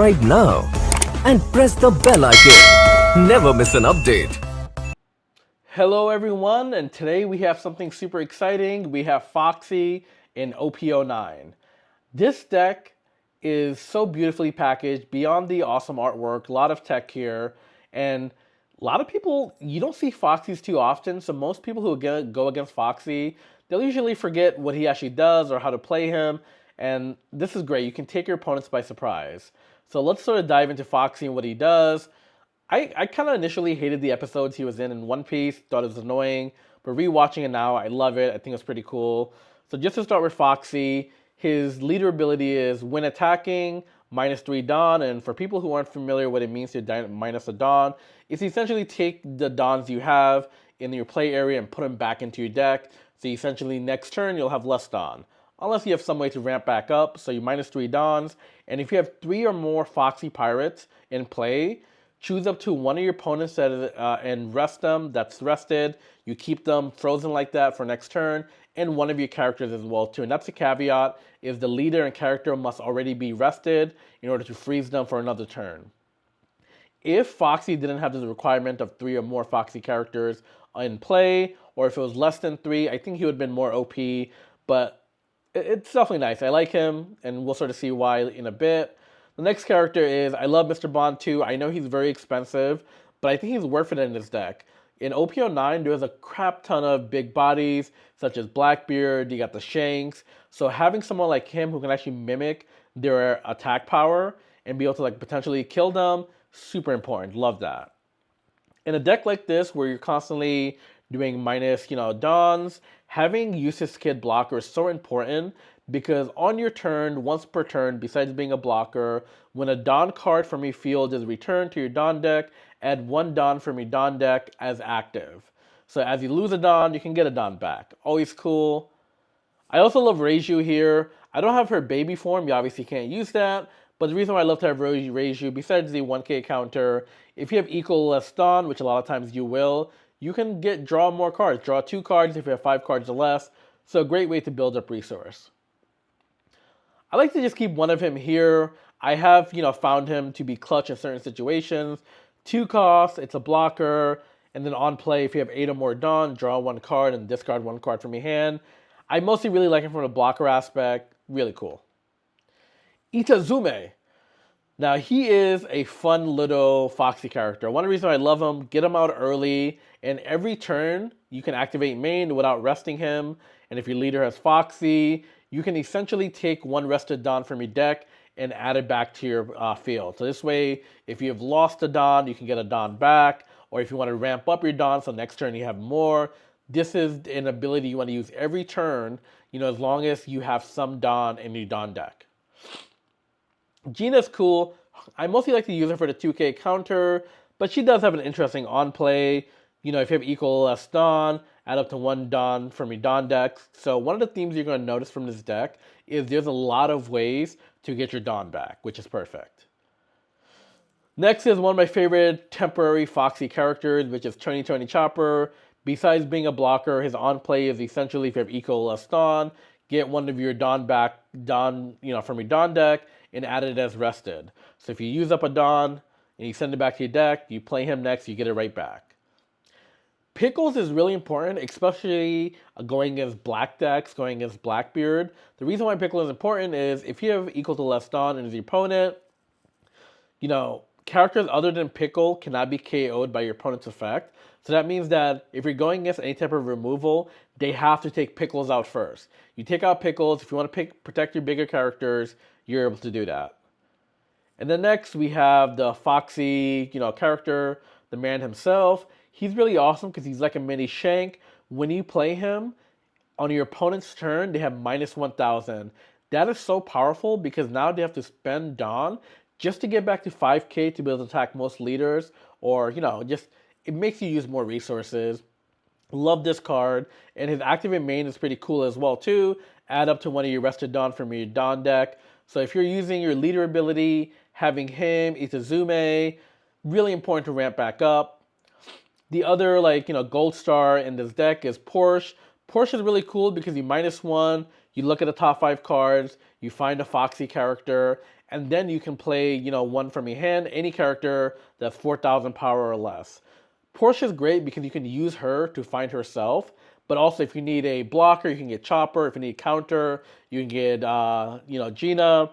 subscribe now and press the bell icon. Never miss an update. Hello everyone, and today we have something super exciting. We have Foxy in OP09. This deck is so beautifully packaged, beyond the awesome artwork, a lot of tech here, and a lot of people, you don't see Foxys too often, so most people who go against Foxy, they'll usually forget what he actually does or how to play him, and this is great. You can take your opponents by surprise. So let's sort of dive into Foxy and what he does. I kind of initially hated the episodes he was in One Piece, thought it was annoying, but rewatching it now, I love it. I think it's pretty cool. So just to start with Foxy, his leader ability is when attacking, -3 Dawn, and for people who aren't familiar what it means to minus a Dawn, it's essentially take the Dawns you have in your play area and put them back into your deck. So essentially next turn you'll have less Dawn. Unless you have some way to ramp back up, so you -3 Dawns, and if you have 3 or more Foxy Pirates in play, choose up to one of your opponents and rest them. That's rested. You keep them frozen like that for next turn, and one of your characters as well too. And that's the caveat: is the leader and character must already be rested in order to freeze them for another turn. If Foxy didn't have the requirement of 3 or more Foxy characters in play, or if it was less than 3, I think he would have been more OP. But it's definitely nice. I like him, and we'll sort of see why in a bit. The next character is, I love Mr. Bond too. I know he's very expensive, but I think he's worth it in this deck. In OP09, there's a crap ton of big bodies, such as Blackbeard, you got the Shanks. So having someone like him who can actually mimic their attack power and be able to potentially kill them, super important. Love that. In a deck like this, where you're constantly doing minus, Dawns, having Useless Kid blocker is so important because on your turn, once per turn, besides being a blocker, when a Dawn card from your field is returned to your Dawn deck, add 1 Dawn from your Dawn deck as active. So as you lose a Dawn, you can get a Dawn back. Always cool. I also love Reiju here. I don't have her baby form, you obviously can't use that, but the reason why I love to have Reiju, besides the 1k counter, if you have equal or less Dawn, which a lot of times you will, you can draw more cards. Draw 2 cards if you have 5 cards or less, so a great way to build up resource. I like to just keep one of him here. I have, found him to be clutch in certain situations. 2 costs, it's a blocker, and then on play, if you have 8 or more Dawn, draw 1 card and discard 1 card from your hand. I mostly really like him from the blocker aspect. Really cool. Itazume. Now, he is a fun little Foxy character. One reason I love him, get him out early, and every turn, you can activate main without resting him, and if your leader has Foxy, you can essentially take 1 rested Dawn from your deck and add it back to your field. So this way, if you have lost a Dawn, you can get a Dawn back, or if you want to ramp up your Dawn so next turn you have more, this is an ability you want to use every turn, as long as you have some Dawn in your Dawn deck. Gina's cool. I mostly like to use her for the 2k counter, but she does have an interesting on play. If you have equal less Dawn, add up to 1 Dawn from your Dawn deck. So one of the themes you're going to notice from this deck is there's a lot of ways to get your Dawn back, which is perfect. Next is one of my favorite temporary Foxy characters, which is Tony Chopper. Besides being a blocker, his on play is essentially if you have equal less Dawn, get 1 of your Dawn back, from your Dawn deck, and add it as rested. So if you use up a Dawn and you send it back to your deck, you play him next, you get it right back. Pickles is really important, especially going against black decks, going against Blackbeard. The reason why Pickle is important is if you have equal to less Dawn and your opponent, characters other than Pickle cannot be KO'd by your opponent's effect. So that means that if you're going against any type of removal, they have to take Pickles out first. You take out Pickles, if you want to protect your bigger characters, you're able to do that. And then next we have the Foxy, character, the man himself. He's really awesome because he's like a mini Shank. When you play him, on your opponent's turn, they have -1000. That is so powerful because now they have to spend Dawn just to get back to 5k to be able to attack most leaders, or, just it makes you use more resources. Love this card, and his activate main is pretty cool as well too. Add up to 1 of your rested Dawn from your Dawn deck. So if you're using your leader ability, having him, Itazume, really important to ramp back up. The other gold star in this deck is Porsche. Porsche is really cool because you -1, you look at the top 5 cards, you find a Foxy character, and then you can play, one from your hand, any character that's 4,000 power or less. Portia is great because you can use her to find herself, but also if you need a blocker, you can get Chopper. If you need counter, you can get, Gina.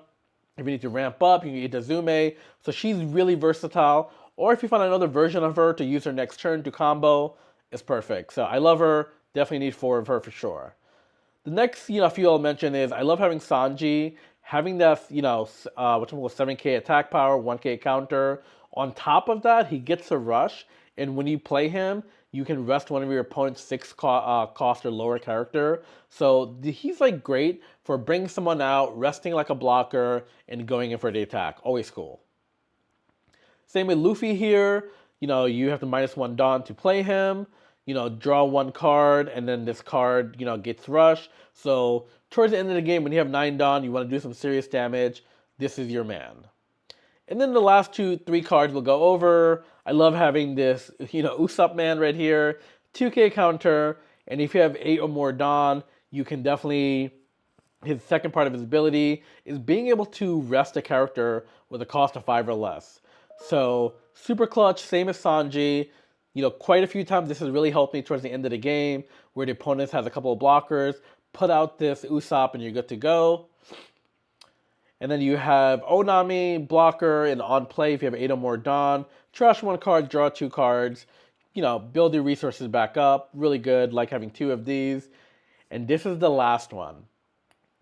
If you need to ramp up, you can get Dazume. So she's really versatile. Or if you find another version of her to use her next turn to combo, it's perfect. So I love her. Definitely need 4 of her for sure. The next, few I'll mention is I love having Sanji. Having that, what's called 7k attack power, 1k counter. On top of that, he gets a rush, and when you play him, you can rest one of your opponent's 6 cost or lower character. So he's like great for bringing someone out, resting like a blocker, and going in for the attack. Always cool. Same with Luffy here. You have to -1 Dawn to play him. Draw 1 card, and then this card, gets rushed. So towards the end of the game, when you have 9 Dawn, you want to do some serious damage. This is your man. And then the last 3 cards we'll go over. I love having this, Usopp man right here. 2k counter, and if you have 8 or more Dawn, you can definitely... His second part of his ability is being able to rest a character with a cost of 5 or less. So, super clutch, same as Sanji. Quite a few times this has really helped me towards the end of the game, where the opponent has a couple of blockers. Put out this Usopp and you're good to go. And then you have Onami, blocker, and on play if you have 8 or more Dawn. Trash 1 card, draw 2 cards. Build your resources back up. Really good, like having 2 of these. And this is the last one.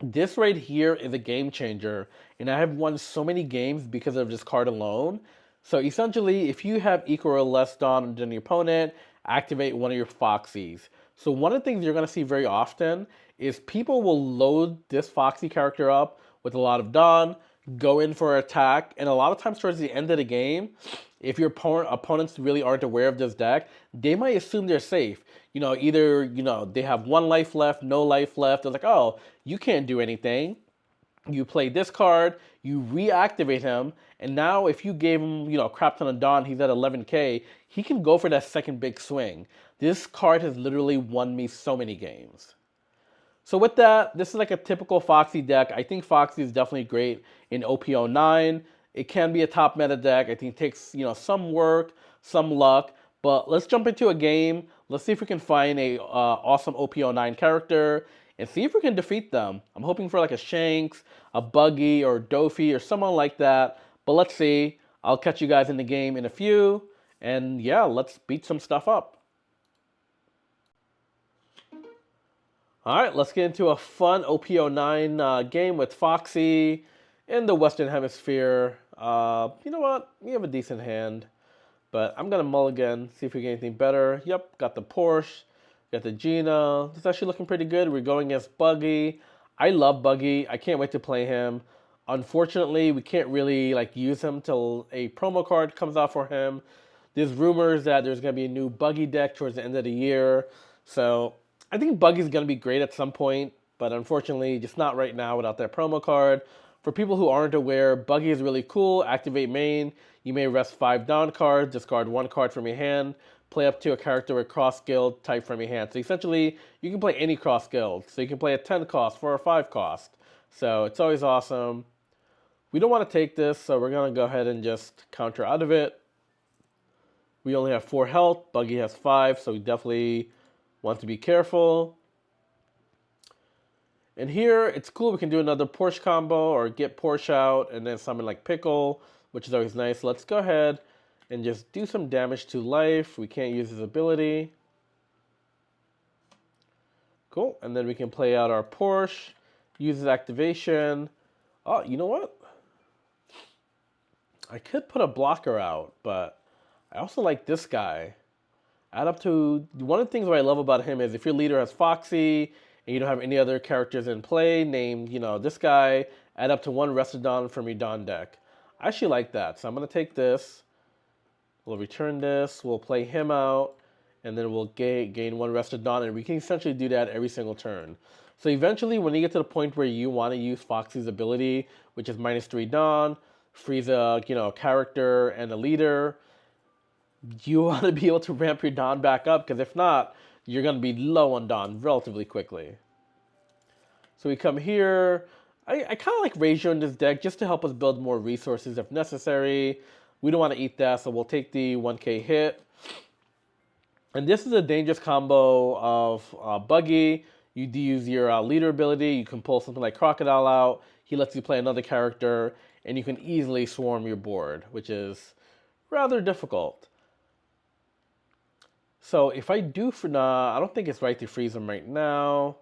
This right here is a game changer, and I have won so many games because of this card alone. So essentially, if you have equal or less Dawn than your opponent, activate one of your Foxies. So one of the things you're going to see very often is people will load this Foxy character up with a lot of Dawn, go in for attack, and a lot of times towards the end of the game, if your opponents really aren't aware of this deck, they might assume they're safe. Either, they have 1 life left, no life left. They're like, oh, you can't do anything. You play this card, you reactivate him, and now if you gave him, a crap ton of Dawn, he's at 11k, he can go for that second big swing. This card has literally won me so many games. So with that, this is like a typical Foxy deck. I think Foxy is definitely great in OP09. It can be a top meta deck. I think it takes, some work, some luck, but let's jump into a game. Let's see if we can find a awesome OP09 character and see if we can defeat them. I'm hoping for like a Shanks, a Buggy, or Dofi, or someone like that. But let's see. I'll catch you guys in the game in a few. And yeah, let's beat some stuff up. Alright, let's get into a fun OP09 game with Foxy in the Western Hemisphere. You know what? We have a decent hand. But I'm going to mulligan, see if we get anything better. Yep, got the Porsche. Got the Gina. It's actually looking pretty good. We're going against Buggy. I love Buggy. I can't wait to play him. Unfortunately, we can't really use him till a promo card comes out for him. There's rumors that there's going to be a new Buggy deck towards the end of the year. So I think Buggy's going to be great at some point. But unfortunately, just not right now without that promo card. For people who aren't aware, Buggy is really cool. Activate main. You may rest 5 down cards. Discard 1 card from your hand. Play up to a character with cross guild type from your hand. So essentially, you can play any cross guild. So you can play a 10 cost for a 5 cost. So it's always awesome. We don't want to take this, so we're going to go ahead and just counter out of it. We only have 4 health. Buggy has 5, so we definitely want to be careful. And here, it's cool. We can do another Porsche combo or get Porsche out and then summon like Pickle, which is always nice. Let's go ahead and just do some damage to life. We can't use his ability. Cool. And then we can play out our Porsche, use his activation. Oh, you know what? I could put a blocker out, but I also like this guy. Add up to... One of the things what I love about him is if your leader has Foxy and you don't have any other characters in play, name, this guy, add up to 1 Rested Dawn from your Dawn deck. I actually like that. So I'm going to take this. We'll return this, we'll play him out, and then we'll gain 1 Rested Dawn, and we can essentially do that every single turn. So eventually, when you get to the point where you want to use Foxy's ability, which is -3 Dawn, freeze a character and a leader, you want to be able to ramp your Dawn back up, because if not, you're going to be low on Dawn relatively quickly. So we come here. I kind of like Ratio in this deck just to help us build more resources if necessary. We don't want to eat that, so we'll take the 1k hit. And this is a dangerous combo of Buggy. You do use your leader ability. You can pull something like Crocodile out. He lets you play another character, and you can easily swarm your board, which is rather difficult. So if I do for I don't think it's right to freeze him right now.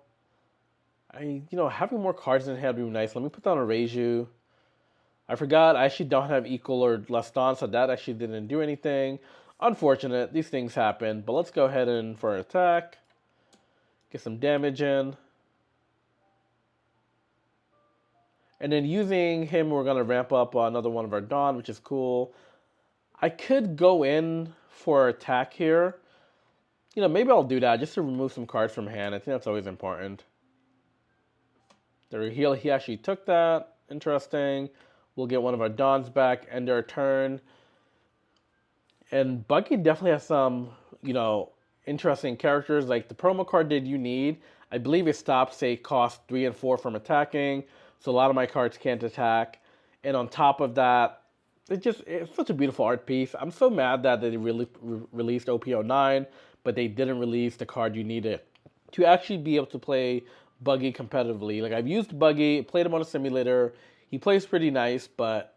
Having more cards in hand would be nice. Let me put down a Reiju. I forgot I actually don't have equal or less Dawn, so that actually didn't do anything. Unfortunate, these things happen, but let's go ahead and for an attack. Get some damage in. And then using him, we're going to ramp up another one of our Dawn, which is cool. I could go in for attack here. Maybe I'll do that just to remove some cards from hand. I think that's always important. There, he actually took that. Interesting. We'll get one of our Dawns back, end our turn. And Buggy definitely has some, interesting characters. Like the promo card Did You Need? I believe it stops, say, cost 3 and 4 from attacking. So a lot of my cards can't attack. And on top of that, it's such a beautiful art piece. I'm so mad that they released OP09, but they didn't release the card you needed to actually be able to play Buggy competitively. Like I've used Buggy, played him on a simulator. He plays pretty nice, but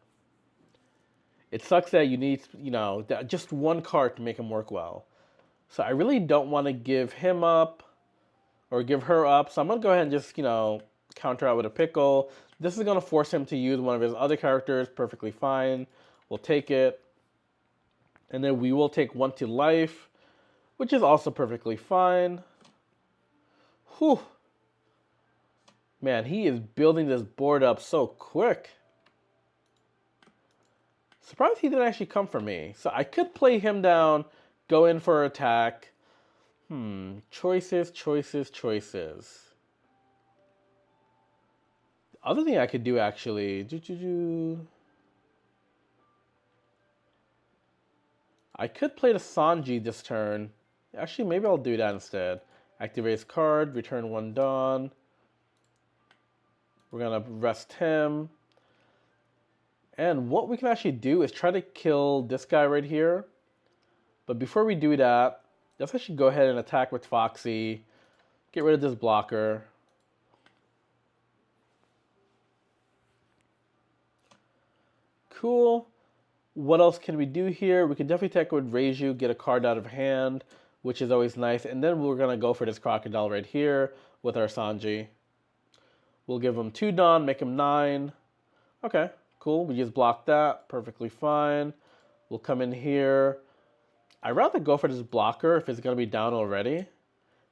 it sucks that you need, just one card to make him work well. So I really don't want to give him up or give her up. So I'm going to go ahead and just, counter out with a pickle. This is going to force him to use one of his other characters. Perfectly fine. We'll take it. And then we will take 1 to life, which is also perfectly fine. Whew. Man, he is building this board up so quick. Surprised he didn't actually come for me. So I could play him down, go in for attack. Choices. The other thing I could do actually, I could play the Sanji this turn. Actually, maybe I'll do that instead. Activate his card, return 1 Dawn. We're gonna rest him. And what we can actually do is try to kill this guy right here. But before we do that, let's actually go ahead and attack with Foxy. Get rid of this blocker. Cool. What else can we do here? We can definitely attack with Reiju, get a card out of hand, which is always nice. And then we're going to go for this Crocodile right here with our Sanji. We'll give him 2 Dawn, make him 9. Okay, cool. We just blocked that. Perfectly fine. We'll come in here. I'd rather go for this blocker if it's going to be down already.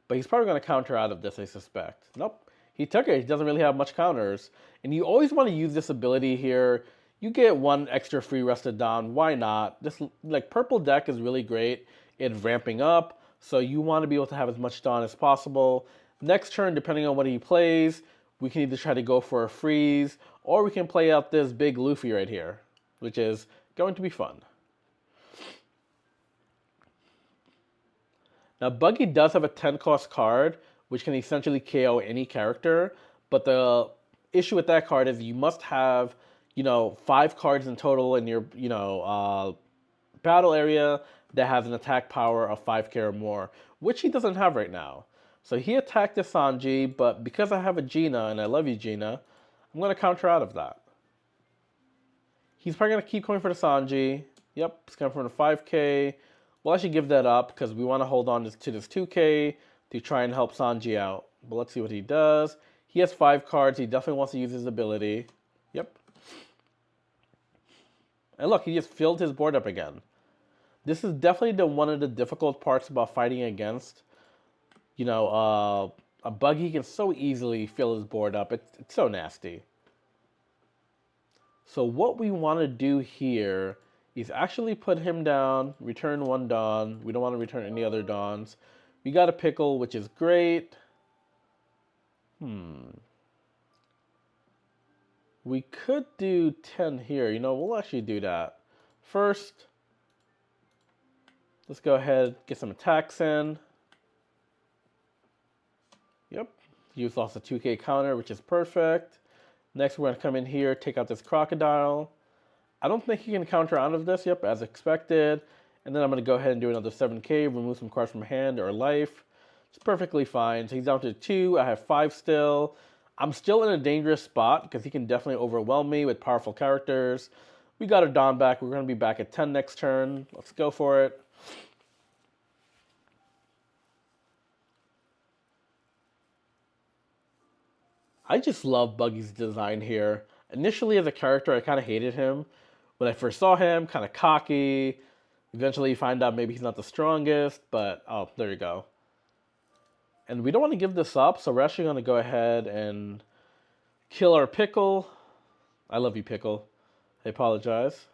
But he's probably going to counter out of this, I suspect. Nope. He took it. He doesn't really have much counters. And you always want to use this ability here. You get 1 extra free rested Dawn. Why not? This purple deck is really great in ramping up. So you want to be able to have as much Dawn as possible. Next turn, depending on what he plays, we can either try to go for a freeze, or we can play out this big Luffy right here, which is going to be fun. Now, Buggy does have a 10-cost card, which can essentially KO any character. But the issue with that card is you must have, 5 cards in total in your, battle area that has an attack power of 5k or more, which he doesn't have right now. So he attacked the Sanji, but because I have a Gina, and I love you, Gina, I'm going to counter out of that. He's probably going to keep coming for the Sanji. Yep, he's coming for the 5k. We'll actually give that up because we want to hold on to this 2k to try and help Sanji out. But let's see what he does. He has 5 cards. He definitely wants to use his ability. Yep. And look, he just filled his board up again. This is definitely one of the difficult parts about fighting against. A Buggy can so easily fill his board up. It's so nasty. So what we want to do here is actually put him down, return 1 Dawn. We don't want to return any other Dawns. We got a Pickle, which is great. We could do 10 here. We'll actually do that. First, let's go ahead, get some attacks in. Yep. Use also 2k counter, which is perfect. Next, we're going to come in here, take out this crocodile. I don't think he can counter out of this, yep, as expected. And then I'm going to go ahead and do another 7k, remove some cards from hand or life. It's perfectly fine. So he's down to 2. I have 5 still. I'm still in a dangerous spot because he can definitely overwhelm me with powerful characters. We got our Dawn back. We're going to be back at 10 next turn. Let's go for it. I just love Buggy's design here. Initially, as a character, I kind of hated him. When I first saw him, kind of cocky. Eventually, you find out maybe he's not the strongest, but oh, there you go. And we don't want to give this up, so we're actually going to go ahead and kill our Pickle. I love you, Pickle. I apologize.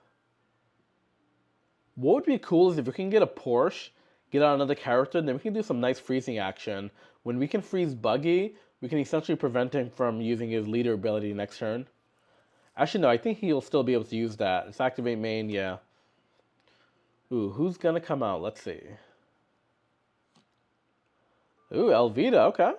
What would be cool is if we can get a Porsche, get out another character, then we can do some nice freezing action. When we can freeze Buggy, we can essentially prevent him from using his leader ability next turn. Actually, no, I think he'll still be able to use that. It's activate main, yeah. Ooh, who's going to come out? Let's see. Ooh, Elvita, okay.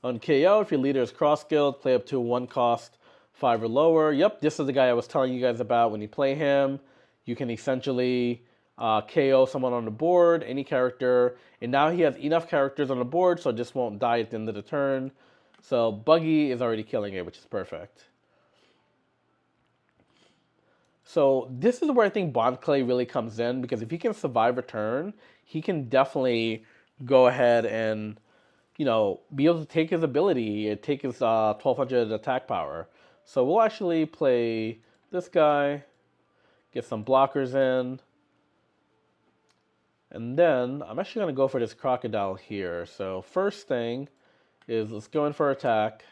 On KO, if your leader is cross-skilled, play up to 1 cost 5 or lower. Yep, this is the guy I was telling you guys about. When you play him, you can essentially KO someone on the board, any character. And now he has enough characters on the board, so it just won't die at the end of the turn. So Buggy is already killing it, which is perfect. So this is where I think Bond Clay really comes in, because if he can survive a turn, he can definitely go ahead and, you know, be able to take his ability, take his 1200 attack power. So we'll actually play this guy, get some blockers in, and then I'm actually going to go for this crocodile here. So first thing is let's go in for attack.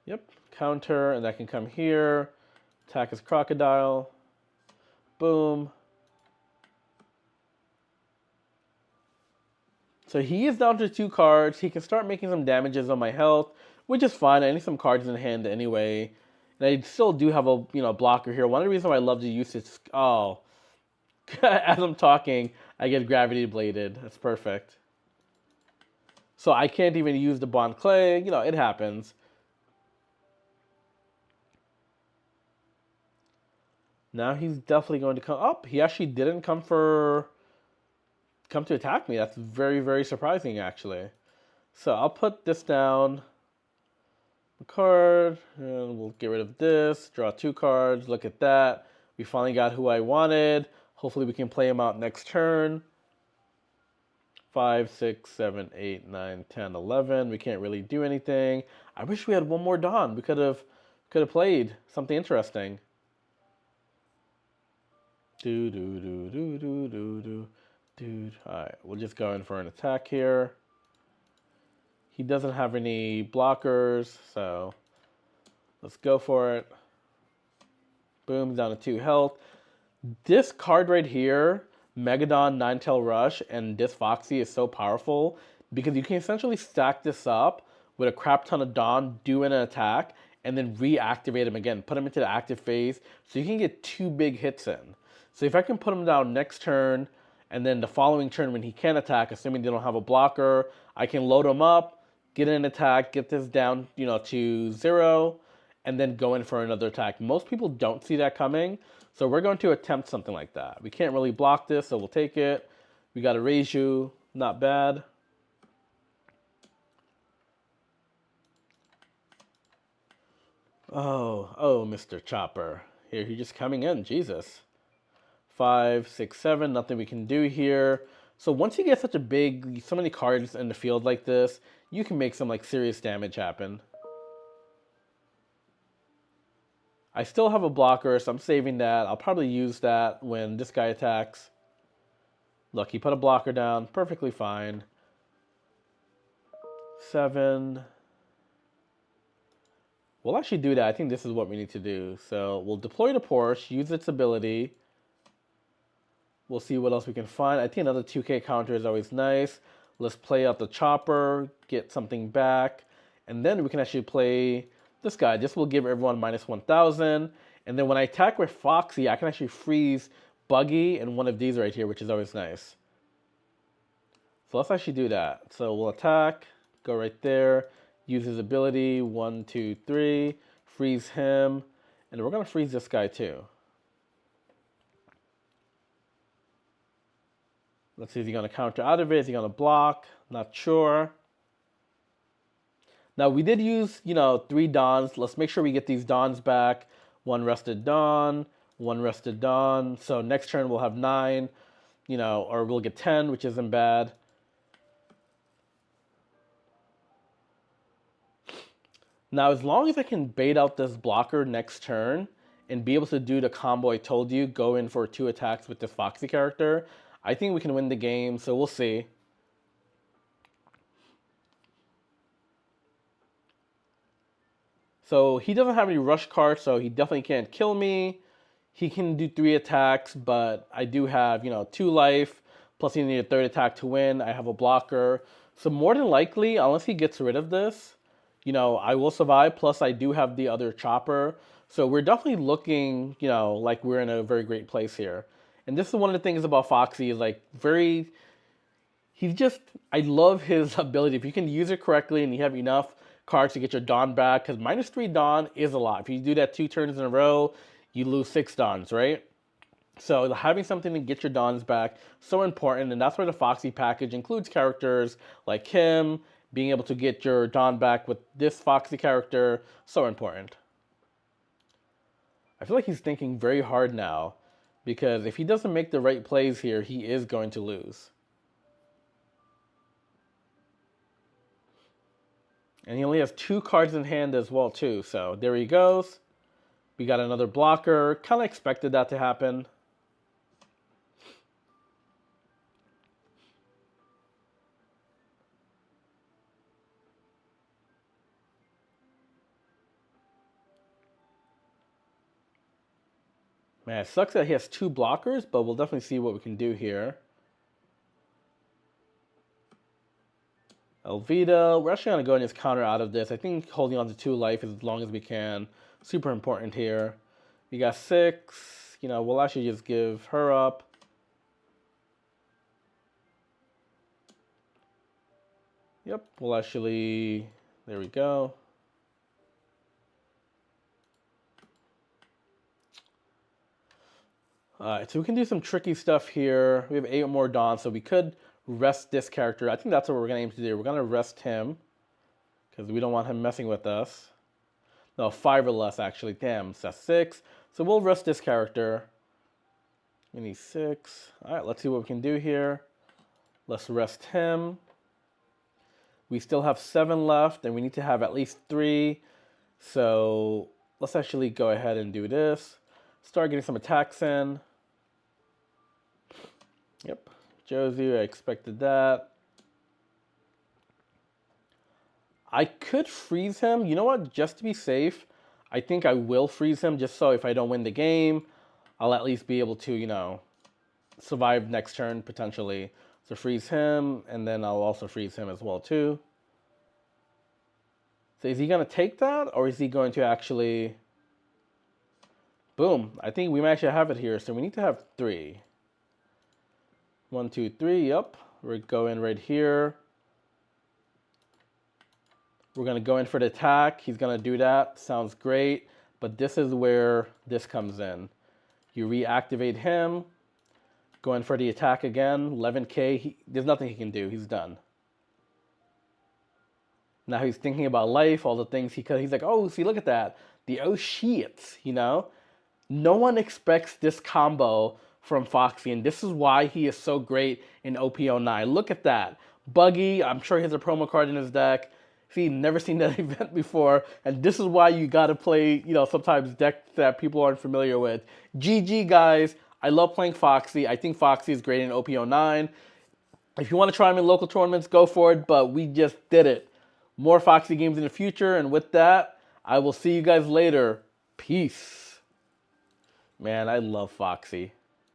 Yep, counter, and that can come here. Attack his crocodile. Boom. So he is down to 2 cards. He can start making some damages on my health, which is fine. I need some cards in hand anyway. And I still do have a blocker here. One of the reasons why I love to use this, oh, as I'm talking, I get gravity bladed. That's perfect. So I can't even use the Bond Clay. You know, it happens. Now he's definitely going to come up. He actually didn't come to attack me. That's very, very surprising, actually. So I'll put this down. A card, and we'll get rid of this. Draw 2 cards. Look at that. We finally got who I wanted. Hopefully we can play him out next turn. 5, 6, 7, 8, 9, 10, 11. We can't really do anything. I wish we had one more Dawn. We could have played something interesting. Dude. Alright, we'll just go in for an attack here. He doesn't have any blockers, so let's go for it. Boom, down to 2 health. This card right here, Megadon, Ninetail Rush, and this Foxy is so powerful because you can essentially stack this up with a crap ton of Dawn, do an attack, and then reactivate him again. Put him into the active phase so you can get 2 big hits in. So if I can put him down next turn, and then the following turn when he can attack, assuming they don't have a blocker, I can load him up, get an attack, get this down, to 0, and then go in for another attack. Most people don't see that coming, so we're going to attempt something like that. We can't really block this, so we'll take it. We got a Reiju, not bad. Oh, Mr. Chopper. Here, he's just coming in, Jesus. 5, 6, 7, nothing we can do here. So once you get so many cards in the field like this, you can make some serious damage happen. I still have a blocker, so I'm saving that. I'll probably use that when this guy attacks. Look, he put a blocker down, perfectly fine. 7. We'll actually do that. I think this is what we need to do. So we'll deploy the Porsche, use its ability. We'll see what else we can find. I think another 2k counter is always nice. Let's play out the Chopper, get something back, and then we can actually play this guy. This will give everyone minus 1,000. And then when I attack with Foxy, I can actually freeze Buggy and one of these right here, which is always nice. So let's actually do that. So we'll attack, go right there, use his ability, 1, 2, 3, freeze him, and we're gonna freeze this guy too. Let's see if he's gonna counter out of it, is he gonna block? Not sure. Now we did use, 3 Dawns. Let's make sure we get these Dawns back. 1 rested Dawn, 1 rested Dawn. So next turn we'll have 9, or we'll get 10, which isn't bad. Now as long as I can bait out this blocker next turn and be able to do the combo I told you, go in for 2 attacks with this Foxy character, I think we can win the game, so we'll see. So he doesn't have any rush cards, so he definitely can't kill me. He can do 3 attacks, but I do have, 2 life, plus he needs a 3rd attack to win. I have a blocker. So more than likely, unless he gets rid of this, I will survive, plus I do have the other chopper. So we're definitely looking, like we're in a very great place here. And this is one of the things about Foxy, is like I love his ability. If you can use it correctly and you have enough cards to get your Dawn back, because -3 Dawn is a lot. If you do that 2 turns in a row, you lose 6 Dawns, right? So having something to get your Dawns back, so important, and that's why the Foxy package includes characters like him, being able to get your Dawn back with this Foxy character, so important. I feel like he's thinking very hard now, because if he doesn't make the right plays here, he is going to lose. And he only has 2 cards in hand as well, too. So there he goes. We got another blocker. Kind of expected that to happen. Man, it sucks that he has 2 blockers, but we'll definitely see what we can do here. Elvita, we're actually going to go and just counter out of this. I think holding on to 2 life as long as we can. Super important here. We got 6. We'll actually just give her up. Yep, we'll actually... There we go. Alright, so we can do some tricky stuff here. We have 8 more Dawns, so we could rest this character. I think that's what we're going to aim to do. We're going to rest him, because we don't want him messing with us. No, 5 or less, actually. Damn, so that's 6. So we'll rest this character. We need 6. Alright, let's see what we can do here. Let's rest him. We still have 7 left, and we need to have at least 3. So let's actually go ahead and do this. Start getting some attacks in. Yep. Josie, I expected that. I could freeze him. You know what? Just to be safe, I think I will freeze him, just so if I don't win the game, I'll at least be able to, survive next turn, potentially. So freeze him, and then I'll also freeze him as well, too. So is he going to take that, or is he going to actually... Boom. I think we might actually have it here, so we need to have 3. 1, 2, 3, yep. We're going right here. We're going to go in for the attack. He's going to do that. Sounds great. But this is where this comes in. You reactivate him. Go in for the attack again. 11k. There's nothing he can do. He's done. Now he's thinking about life, all the things he could. He's like, oh, see, look at that. The oh shit, No one expects this combo from Foxy, and this is why he is so great in OP09. Look at that. Buggy, I'm sure he has a promo card in his deck. See, never seen that event before, and this is why you gotta play, sometimes decks that people aren't familiar with. GG, guys. I love playing Foxy. I think Foxy is great in OP09. If you want to try him in local tournaments, go for it, but we just did it. More Foxy games in the future, and with that, I will see you guys later. Peace. Man, I love Foxy.